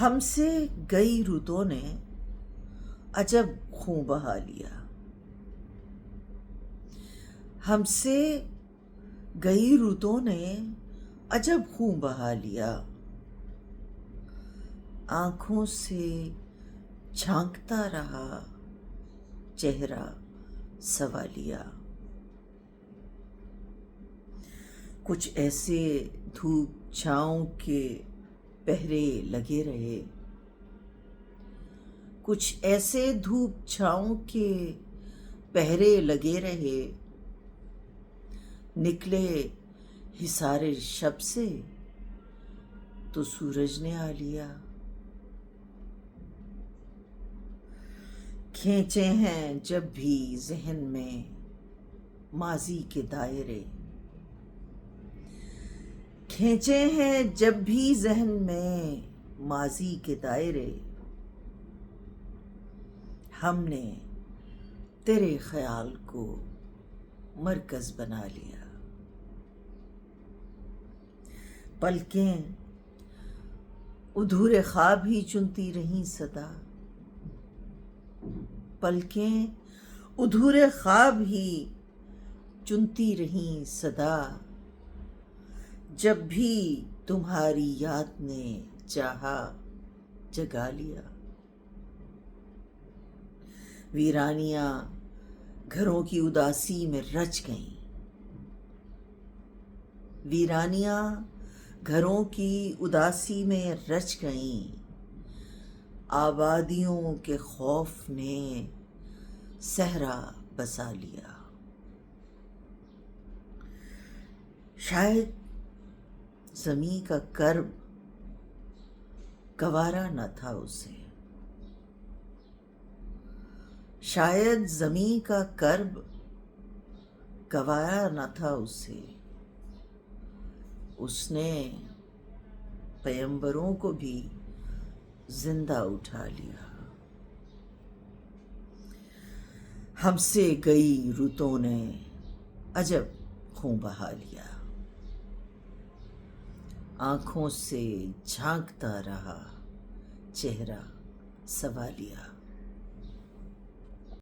ہم سے گئی رتوں نے عجب خوں بہا لیا. ہم سے گئی رتوں نے عجب خوں بہا لیا. آنکھوں سے جھانکتا رہا چہرہ سوالیہ. کچھ ایسے دھوپ چھاؤں کے پہرے لگے رہے، کچھ ایسے دھوپ چھاؤں کے پہرے لگے رہے. نکلے حصار شب سے تو سورج نے آ لیا. کھینچے ہیں جب بھی ذہن میں ماضی کے دائرے، کھینچے ہیں جب بھی ذہن میں ماضی کے دائرے. ہم نے تیرے خیال کو مرکز بنا لیا. پلکیں ادھورے خواب ہی چنتی رہیں صدا، پلکیں ادھورے خواب ہی چنتی رہیں صدا. جب بھی تمہاری یاد نے چاہا جگا لیا. ویرانیاں گھروں کی اداسی میں رچ گئیں، ویرانیاں گھروں کی اداسی میں رچ گئیں. آبادیوں کے خوف نے صحرا بسا لیا. شاید زمیں کا کرب گوارا نہ تھا اسے، شاید زمیں کا کرب گوارا نہ تھا اسے. اس نے پیمبروں کو بھی زندہ اٹھا لیا. ہم سے گئی رتوں نے عجب خوں بہا لیا. آنکھوں سے جھانکتا رہا چہرہ سوالیہ.